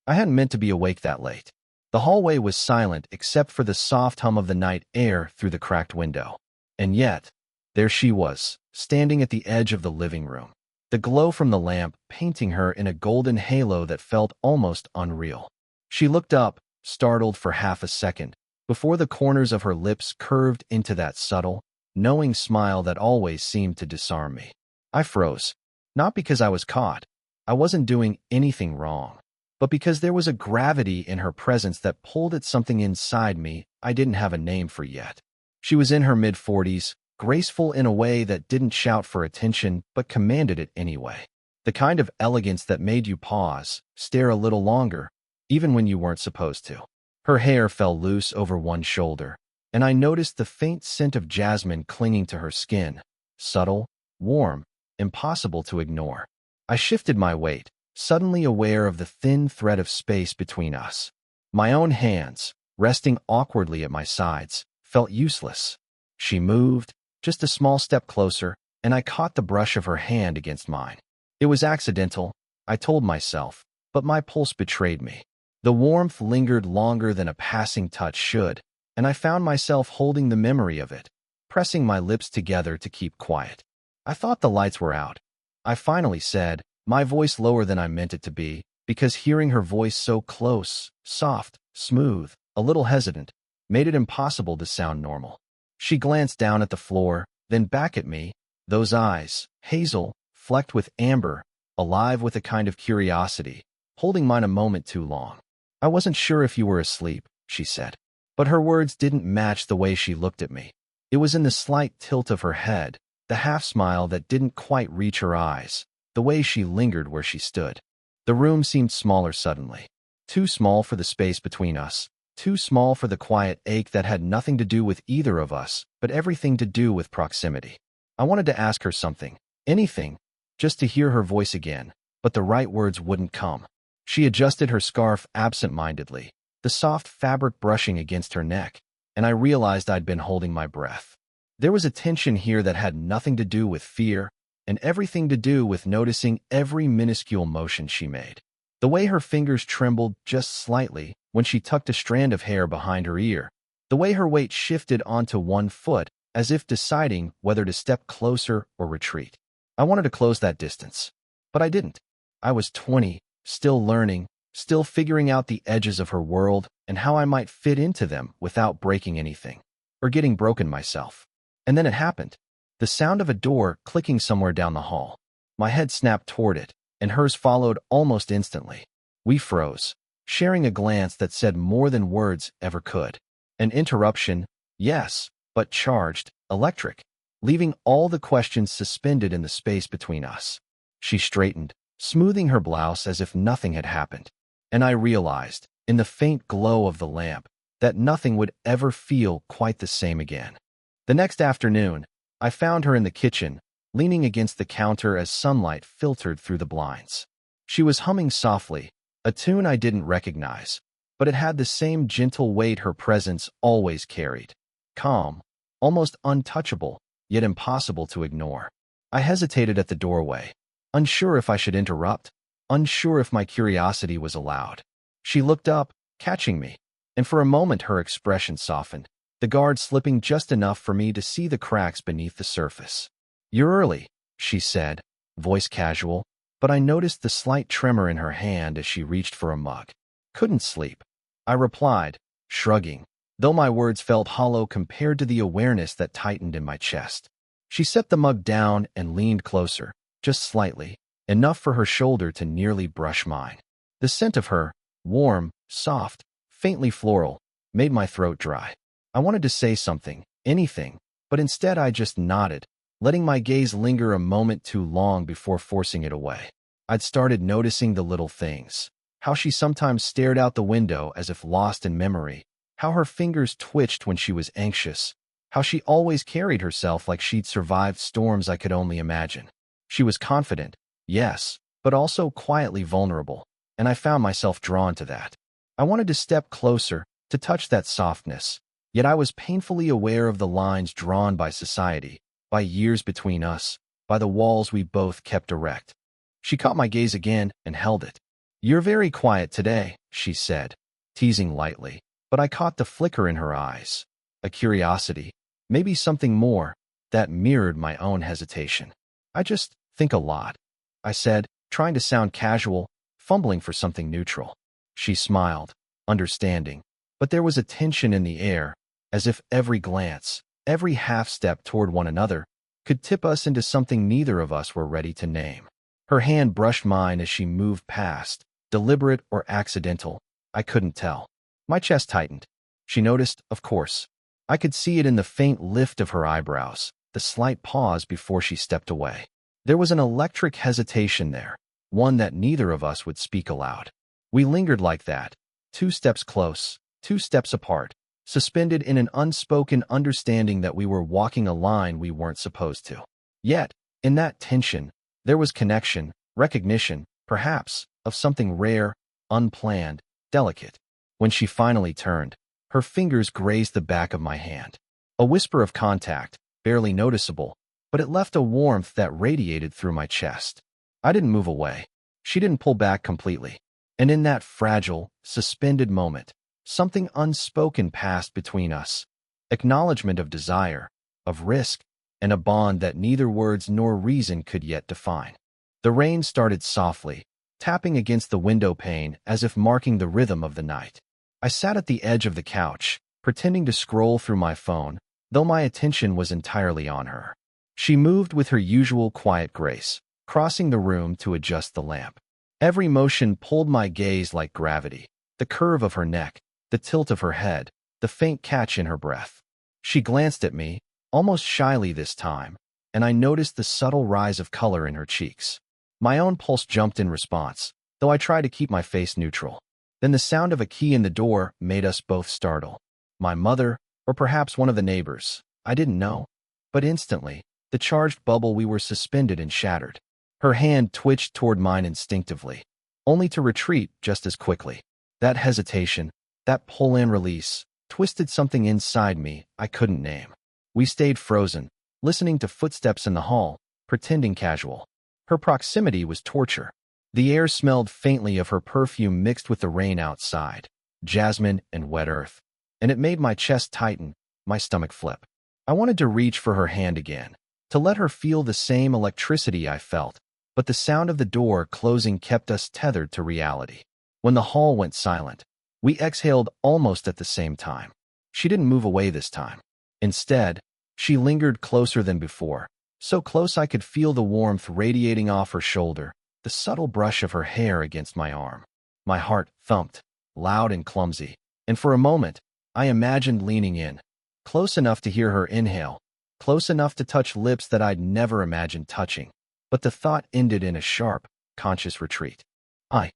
I hadn't meant to be awake that late. The hallway was silent except for the soft hum of the night air through the cracked window. And yet, there she was, standing at the edge of the living room, the glow from the lamp painting her in a golden halo that felt almost unreal. She looked up, startled for half a second, before the corners of her lips curved into that subtle, knowing smile that always seemed to disarm me. I froze, not because I was caught. I wasn't doing anything wrong, but because there was a gravity in her presence that pulled at something inside me I didn't have a name for yet. She was in her mid-40s, graceful in a way that didn't shout for attention but commanded it anyway. The kind of elegance that made you pause, stare a little longer, even when you weren't supposed to. Her hair fell loose over one shoulder, and I noticed the faint scent of jasmine clinging to her skin, subtle, warm, impossible to ignore. I shifted my weight, suddenly aware of the thin thread of space between us. My own hands, resting awkwardly at my sides, felt useless. She moved, just a small step closer, and I caught the brush of her hand against mine. It was accidental, I told myself, but my pulse betrayed me. The warmth lingered longer than a passing touch should, and I found myself holding the memory of it, pressing my lips together to keep quiet. I thought the lights were out. I finally said, my voice lower than I meant it to be, because hearing her voice so close, soft, smooth, a little hesitant, made it impossible to sound normal. She glanced down at the floor, then back at me, those eyes, hazel, flecked with amber, alive with a kind of curiosity, holding mine a moment too long. I wasn't sure if you were asleep, she said. But her words didn't match the way she looked at me. It was in the slight tilt of her head, the half-smile that didn't quite reach her eyes, the way she lingered where she stood. The room seemed smaller suddenly. Too small for the space between us, too small for the quiet ache that had nothing to do with either of us, but everything to do with proximity. I wanted to ask her something, anything, just to hear her voice again, but the right words wouldn't come. She adjusted her scarf absent-mindedly, the soft fabric brushing against her neck, and I realized I'd been holding my breath. There was a tension here that had nothing to do with fear, and everything to do with noticing every minuscule motion she made. The way her fingers trembled just slightly when she tucked a strand of hair behind her ear, the way her weight shifted onto one foot as if deciding whether to step closer or retreat. I wanted to close that distance, but I didn't. I was 20, still learning, still figuring out the edges of her world and how I might fit into them without breaking anything, or getting broken myself. And then it happened. The sound of a door clicking somewhere down the hall. My head snapped toward it, and hers followed almost instantly. We froze, sharing a glance that said more than words ever could. An interruption, yes, but charged, electric, leaving all the questions suspended in the space between us. She straightened, smoothing her blouse as if nothing had happened, and I realized, in the faint glow of the lamp, that nothing would ever feel quite the same again. The next afternoon, I found her in the kitchen, leaning against the counter as sunlight filtered through the blinds. She was humming softly, a tune I didn't recognize, but it had the same gentle weight her presence always carried. Calm, almost untouchable, yet impossible to ignore. I hesitated at the doorway, unsure if I should interrupt, unsure if my curiosity was allowed. She looked up, catching me, and for a moment her expression softened, the guard slipping just enough for me to see the cracks beneath the surface. "You're early," she said, voice casual, but I noticed the slight tremor in her hand as she reached for a mug. "Couldn't sleep," I replied, shrugging, though my words felt hollow compared to the awareness that tightened in my chest. She set the mug down and leaned closer, just slightly, enough for her shoulder to nearly brush mine. The scent of her, warm, soft, faintly floral, made my throat dry. I wanted to say something, anything, but instead I just nodded, letting my gaze linger a moment too long before forcing it away. I'd started noticing the little things, how she sometimes stared out the window as if lost in memory, how her fingers twitched when she was anxious, how she always carried herself like she'd survived storms I could only imagine. She was confident, yes, but also quietly vulnerable, and I found myself drawn to that. I wanted to step closer, to touch that softness, yet I was painfully aware of the lines drawn by society, by years between us, by the walls we both kept erect. She caught my gaze again and held it. "You're very quiet today," she said, teasing lightly, but I caught the flicker in her eyes. A curiosity, maybe something more, that mirrored my own hesitation. "I just think a lot," I said, trying to sound casual, fumbling for something neutral. She smiled, understanding, but there was a tension in the air, as if every glance, every half-step toward one another, could tip us into something neither of us were ready to name. Her hand brushed mine as she moved past, deliberate or accidental, I couldn't tell. My chest tightened. She noticed, of course. I could see it in the faint lift of her eyebrows, the slight pause before she stepped away. There was an electric hesitation there, one that neither of us would speak aloud. We lingered like that, 2 steps close, 2 steps apart, suspended in an unspoken understanding that we were walking a line we weren't supposed to. Yet, in that tension, there was connection, recognition, perhaps, of something rare, unplanned, delicate. When she finally turned, her fingers grazed the back of my hand. A whisper of contact, barely noticeable, but it left a warmth that radiated through my chest. I didn't move away. She didn't pull back completely. And in that fragile, suspended moment, something unspoken passed between us. Acknowledgement of desire, of risk, and a bond that neither words nor reason could yet define. The rain started softly, tapping against the window pane as if marking the rhythm of the night. I sat at the edge of the couch, pretending to scroll through my phone, though my attention was entirely on her. She moved with her usual quiet grace, crossing the room to adjust the lamp. Every motion pulled my gaze like gravity, the curve of her neck, the tilt of her head, the faint catch in her breath. She glanced at me, almost shyly this time, and I noticed the subtle rise of color in her cheeks. My own pulse jumped in response, though I tried to keep my face neutral. Then the sound of a key in the door made us both startle. My mother, or perhaps one of the neighbors, I didn't know. But instantly, the charged bubble we were suspended in shattered. Her hand twitched toward mine instinctively, only to retreat just as quickly. That hesitation, that pull and release, twisted something inside me I couldn't name. We stayed frozen, listening to footsteps in the hall, pretending casual. Her proximity was torture. The air smelled faintly of her perfume mixed with the rain outside, jasmine and wet earth, and it made my chest tighten, my stomach flip. I wanted to reach for her hand again, to let her feel the same electricity I felt, but the sound of the door closing kept us tethered to reality. When the hall went silent, we exhaled almost at the same time. She didn't move away this time. Instead, she lingered closer than before, so close I could feel the warmth radiating off her shoulder, the subtle brush of her hair against my arm. My heart thumped, loud and clumsy, and for a moment, I imagined leaning in, close enough to hear her inhale, close enough to touch lips that I'd never imagined touching. But the thought ended in a sharp, conscious retreat. I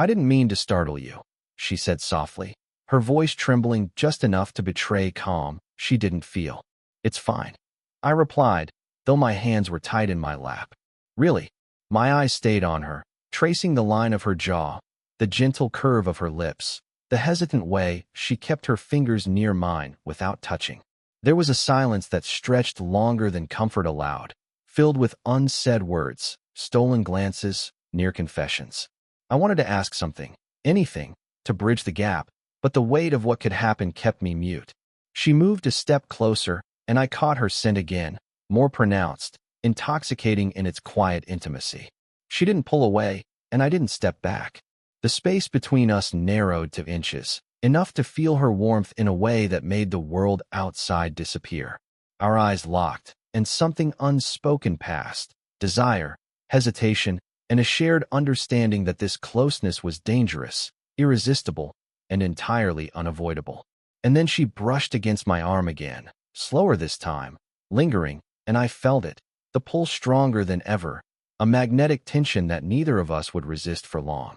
didn't mean to startle you," she said softly, her voice trembling just enough to betray calm she didn't feel. "It's fine," I replied, though my hands were tight in my lap. "Really?" My eyes stayed on her, tracing the line of her jaw, the gentle curve of her lips, the hesitant way she kept her fingers near mine without touching. There was a silence that stretched longer than comfort allowed, filled with unsaid words, stolen glances, near confessions. I wanted to ask something, anything, to bridge the gap, but the weight of what could happen kept me mute. She moved a step closer, and I caught her scent again, more pronounced, intoxicating in its quiet intimacy. She didn't pull away, and I didn't step back. The space between us narrowed to inches, enough to feel her warmth in a way that made the world outside disappear. Our eyes locked, and something unspoken passed, desire, hesitation, and a shared understanding that this closeness was dangerous, irresistible, and entirely unavoidable. And then she brushed against my arm again, slower this time, lingering, and I felt it, the pull stronger than ever, a magnetic tension that neither of us would resist for long.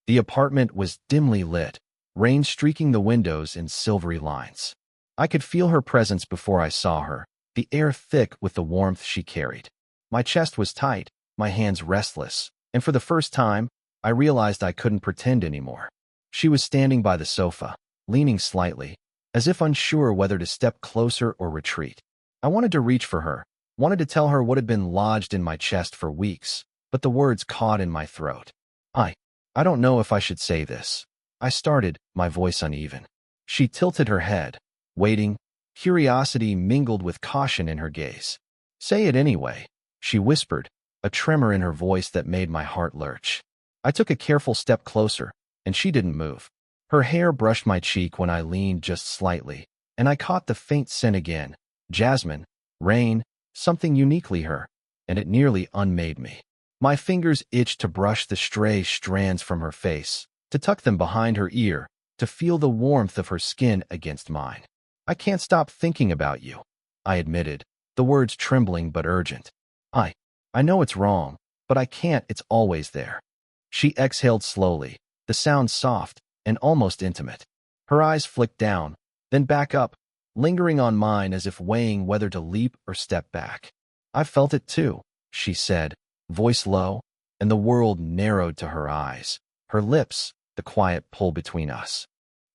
The apartment was dimly lit, rain streaking the windows in silvery lines. I could feel her presence before I saw her, the air thick with the warmth she carried. My chest was tight, my hands restless, and for the first time, I realized I couldn't pretend anymore. She was standing by the sofa, leaning slightly, as if unsure whether to step closer or retreat. I wanted to reach for her, wanted to tell her what had been lodged in my chest for weeks, but the words caught in my throat. I don't know if I should say this. I started, my voice uneven. She tilted her head, waiting, curiosity mingled with caution in her gaze. Say it anyway, she whispered, a tremor in her voice that made my heart lurch. I took a careful step closer, and she didn't move. Her hair brushed my cheek when I leaned just slightly, and I caught the faint scent again. Jasmine, rain, something uniquely her, and it nearly unmade me. My fingers itched to brush the stray strands from her face, to tuck them behind her ear, to feel the warmth of her skin against mine. I can't stop thinking about you, I admitted, the words trembling but urgent. I know it's wrong, but I can't, it's always there. She exhaled slowly, the sound soft and almost intimate. Her eyes flicked down, then back up, lingering on mine as if weighing whether to leap or step back. I felt it too, she said, voice low, and the world narrowed to her eyes, her lips, the quiet pull between us.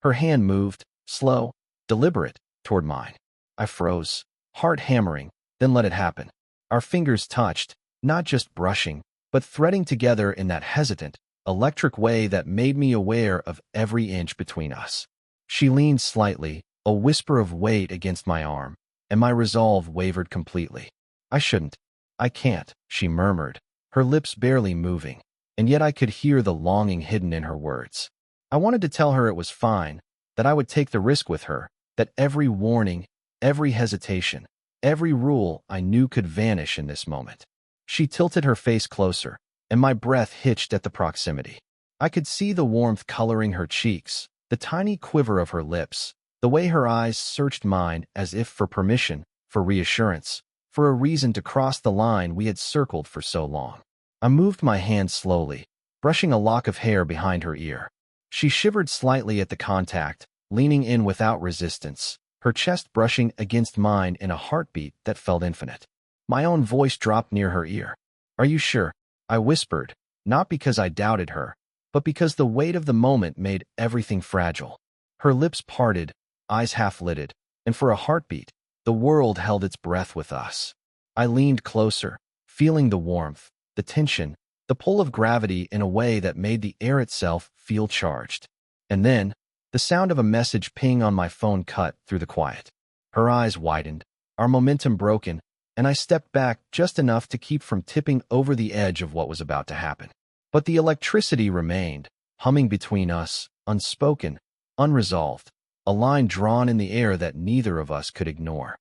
Her hand moved, slow, deliberate, toward mine. I froze, heart hammering, then let it happen. Our fingers touched, not just brushing, but threading together in that hesitant, electric way that made me aware of every inch between us. She leaned slightly, a whisper of weight against my arm, and my resolve wavered completely. I shouldn't. I can't, she murmured, her lips barely moving, and yet I could hear the longing hidden in her words. I wanted to tell her it was fine, that I would take the risk with her, that every warning, every hesitation, every rule I knew could vanish in this moment. She tilted her face closer, and my breath hitched at the proximity. I could see the warmth coloring her cheeks, the tiny quiver of her lips, the way her eyes searched mine as if for permission, for reassurance, for a reason to cross the line we had circled for so long. I moved my hand slowly, brushing a lock of hair behind her ear. She shivered slightly at the contact, leaning in without resistance, her chest brushing against mine in a heartbeat that felt infinite. My own voice dropped near her ear. Are you sure? I whispered, not because I doubted her, but because the weight of the moment made everything fragile. Her lips parted, eyes half-lidded, and for a heartbeat, the world held its breath with us. I leaned closer, feeling the warmth, the tension, the pull of gravity in a way that made the air itself feel charged. And then, the sound of a message ping on my phone cut through the quiet. Her eyes widened, our momentum broken, and I stepped back just enough to keep from tipping over the edge of what was about to happen. But the electricity remained, humming between us, unspoken, unresolved, a line drawn in the air that neither of us could ignore.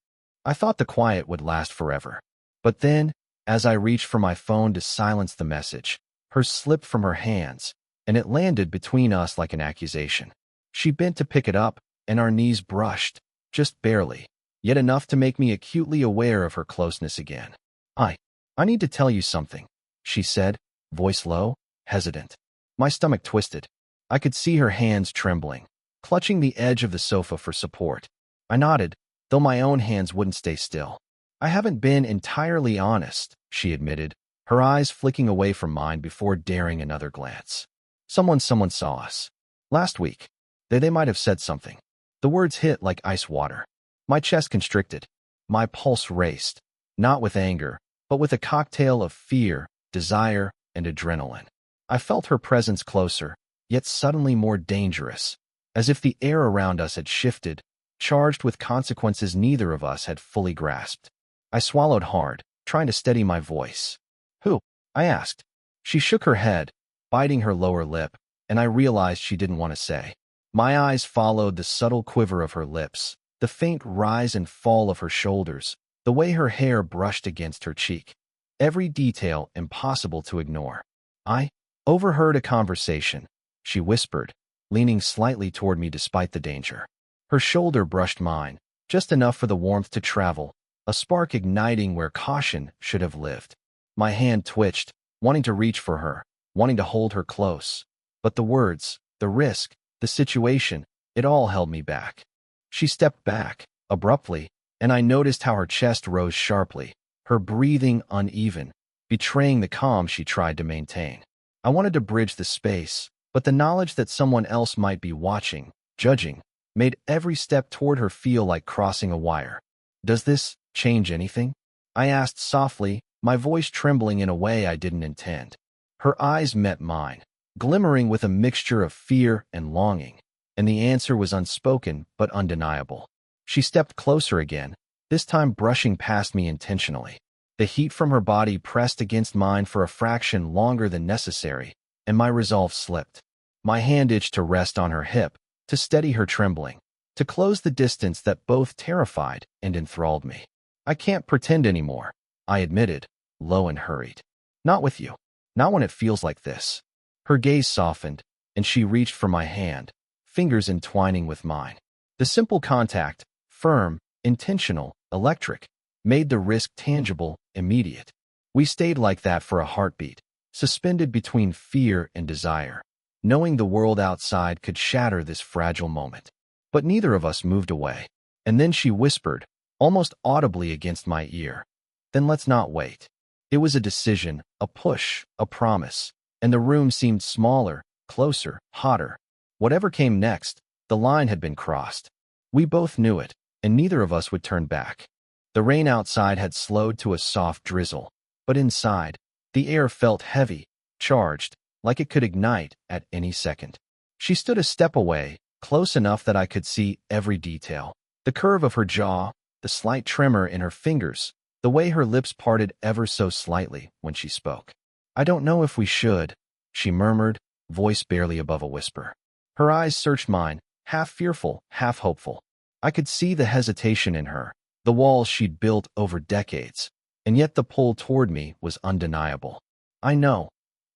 I thought the quiet would last forever. But then, as I reached for my phone to silence the message, hers slipped from her hands, and it landed between us like an accusation. She bent to pick it up, and our knees brushed, just barely, yet enough to make me acutely aware of her closeness again. I need to tell you something, she said, voice low, hesitant. My stomach twisted. I could see her hands trembling, clutching the edge of the sofa for support. I nodded, though my own hands wouldn't stay still. I haven't been entirely honest, she admitted, her eyes flicking away from mine before daring another glance. Someone saw us. Last week. They might have said something. The words hit like ice water. My chest constricted. My pulse raced, not with anger, but with a cocktail of fear, desire, and adrenaline. I felt her presence closer, yet suddenly more dangerous, as if the air around us had shifted, charged with consequences neither of us had fully grasped. I swallowed hard, trying to steady my voice. Who? I asked. She shook her head, biting her lower lip, and I realized she didn't want to say. My eyes followed the subtle quiver of her lips, the faint rise and fall of her shoulders, the way her hair brushed against her cheek. Every detail impossible to ignore. I overheard a conversation, she whispered, leaning slightly toward me despite the danger. Her shoulder brushed mine, just enough for the warmth to travel, a spark igniting where caution should have lived. My hand twitched, wanting to reach for her, wanting to hold her close. But the words, the risk, the situation, it all held me back. She stepped back, abruptly, and I noticed how her chest rose sharply, her breathing uneven, betraying the calm she tried to maintain. I wanted to bridge the space, but the knowledge that someone else might be watching, judging, made every step toward her feel like crossing a wire. Does this change anything? I asked softly, my voice trembling in a way I didn't intend. Her eyes met mine, glimmering with a mixture of fear and longing, and the answer was unspoken but undeniable. She stepped closer again, this time brushing past me intentionally. The heat from her body pressed against mine for a fraction longer than necessary, and my resolve slipped. My hand itched to rest on her hip, to steady her trembling, to close the distance that both terrified and enthralled me. "I can't pretend anymore," I admitted, low and hurried. "Not with you. Not when it feels like this." Her gaze softened, and she reached for my hand, fingers entwining with mine. The simple contact, firm, intentional, electric, made the risk tangible, immediate. We stayed like that for a heartbeat, suspended between fear and desire, knowing the world outside could shatter this fragile moment. But neither of us moved away. And then she whispered, almost audibly against my ear, "Then let's not wait." It was a decision, a push, a promise, and the room seemed smaller, closer, hotter. Whatever came next, the line had been crossed. We both knew it, and neither of us would turn back. The rain outside had slowed to a soft drizzle, but inside, the air felt heavy, charged, like it could ignite at any second. She stood a step away, close enough that I could see every detail. The curve of her jaw, the slight tremor in her fingers, the way her lips parted ever so slightly when she spoke. "I don't know if we should," she murmured, voice barely above a whisper. Her eyes searched mine, half fearful, half hopeful. I could see the hesitation in her, the walls she'd built over decades, and yet the pull toward me was undeniable. "I know,"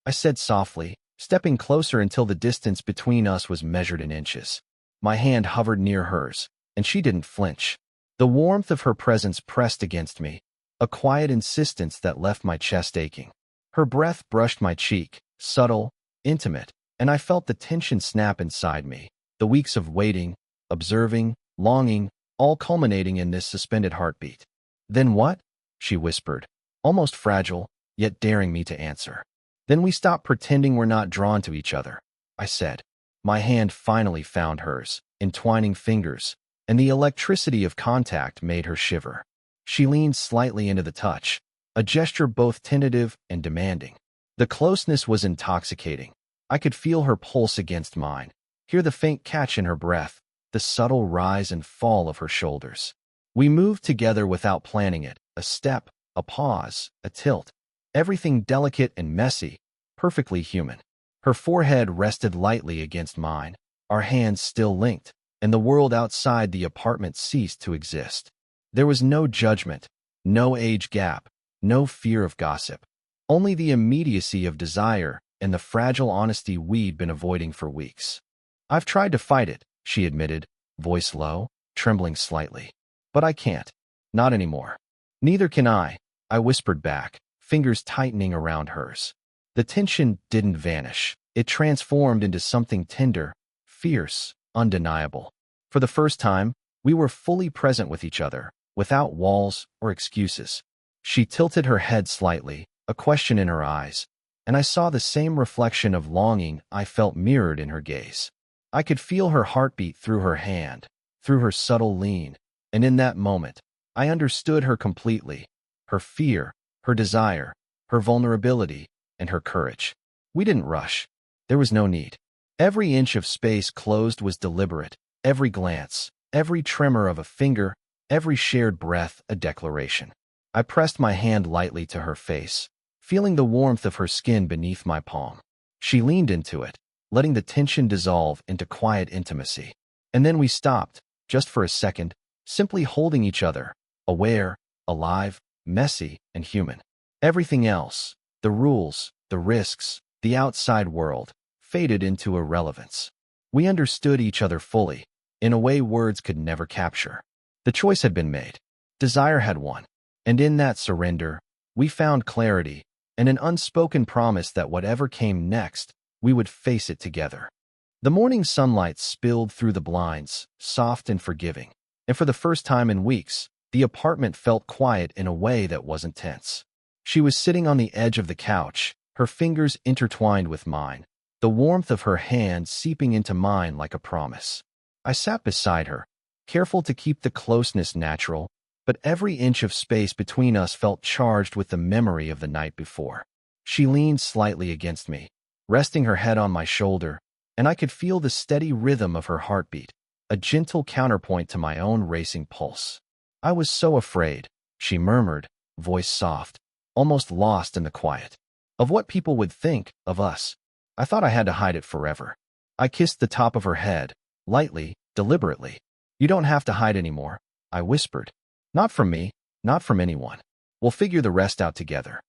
I said softly, stepping closer until the distance between us was measured in inches. My hand hovered near hers, and she didn't flinch. The warmth of her presence pressed against me, a quiet insistence that left my chest aching. Her breath brushed my cheek, subtle, intimate, and I felt the tension snap inside me, the weeks of waiting, observing, longing, all culminating in this suspended heartbeat. "Then what?" she whispered, almost fragile, yet daring me to answer. "Then we stop pretending we're not drawn to each other," I said. My hand finally found hers, entwining fingers, and the electricity of contact made her shiver. She leaned slightly into the touch, a gesture both tentative and demanding. The closeness was intoxicating. I could feel her pulse against mine, hear the faint catch in her breath, the subtle rise and fall of her shoulders. We moved together without planning it, a step, a pause, a tilt. Everything delicate and messy, perfectly human. Her forehead rested lightly against mine, our hands still linked, and the world outside the apartment ceased to exist. There was no judgment, no age gap, no fear of gossip, only the immediacy of desire and the fragile honesty we'd been avoiding for weeks. "I've tried to fight it," she admitted, voice low, trembling slightly. "But I can't. Not anymore." "Neither can I whispered back, fingers tightening around hers. The tension didn't vanish. It transformed into something tender, fierce, undeniable. For the first time, we were fully present with each other, without walls or excuses. She tilted her head slightly, a question in her eyes, and I saw the same reflection of longing I felt mirrored in her gaze. I could feel her heartbeat through her hand, through her subtle lean, and in that moment, I understood her completely, her fear, her desire, her vulnerability, and her courage. We didn't rush. There was no need. Every inch of space closed was deliberate, every glance, every tremor of a finger, every shared breath a declaration. I pressed my hand lightly to her face, feeling the warmth of her skin beneath my palm. She leaned into it, letting the tension dissolve into quiet intimacy. And then we stopped, just for a second, simply holding each other, aware, alive, messy, and human. Everything else, the rules, the risks, the outside world, faded into irrelevance. We understood each other fully, in a way words could never capture. The choice had been made. Desire had won. And in that surrender, we found clarity and an unspoken promise that whatever came next, we would face it together. The morning sunlight spilled through the blinds, soft and forgiving, and for the first time in weeks, the apartment felt quiet in a way that wasn't tense. She was sitting on the edge of the couch, her fingers intertwined with mine, the warmth of her hand seeping into mine like a promise. I sat beside her, careful to keep the closeness natural, but every inch of space between us felt charged with the memory of the night before. She leaned slightly against me, resting her head on my shoulder, and I could feel the steady rhythm of her heartbeat, a gentle counterpoint to my own racing pulse. "I was so afraid," she murmured, voice soft, almost lost in the quiet, "of what people would think of us. I thought I had to hide it forever." I kissed the top of her head, lightly, deliberately. "You don't have to hide anymore," I whispered. "Not from me, not from anyone. We'll figure the rest out together."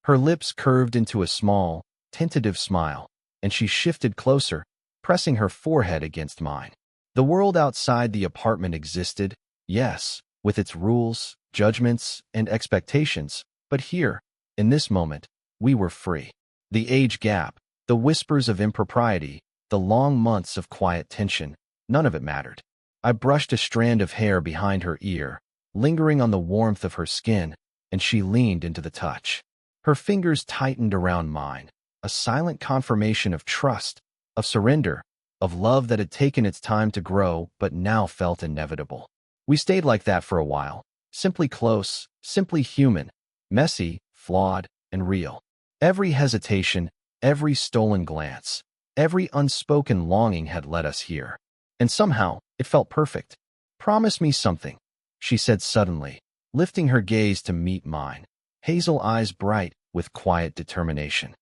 Her lips curved into a small, tentative smile, and she shifted closer, pressing her forehead against mine. The world outside the apartment existed, yes, with its rules, judgments, and expectations, but here, in this moment, we were free. The age gap, the whispers of impropriety, the long months of quiet tension, none of it mattered. I brushed a strand of hair behind her ear, lingering on the warmth of her skin, and she leaned into the touch. Her fingers tightened around mine, a silent confirmation of trust, of surrender, of love that had taken its time to grow but now felt inevitable. We stayed like that for a while, simply close, simply human, messy, flawed, and real. Every hesitation, every stolen glance, every unspoken longing had led us here. And somehow, it felt perfect. "Promise me something," she said suddenly, lifting her gaze to meet mine, hazel eyes bright with quiet determination.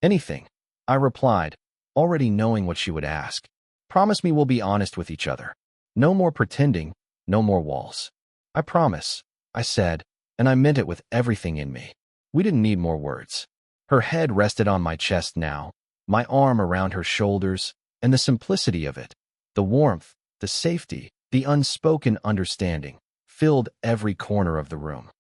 "Anything," I replied, already knowing what she would ask. "Promise me we'll be honest with each other. No more pretending, no more walls." "I promise," I said, and I meant it with everything in me. We didn't need more words. Her head rested on my chest now, my arm around her shoulders, and the simplicity of it, the warmth, the safety, the unspoken understanding, filled every corner of the room.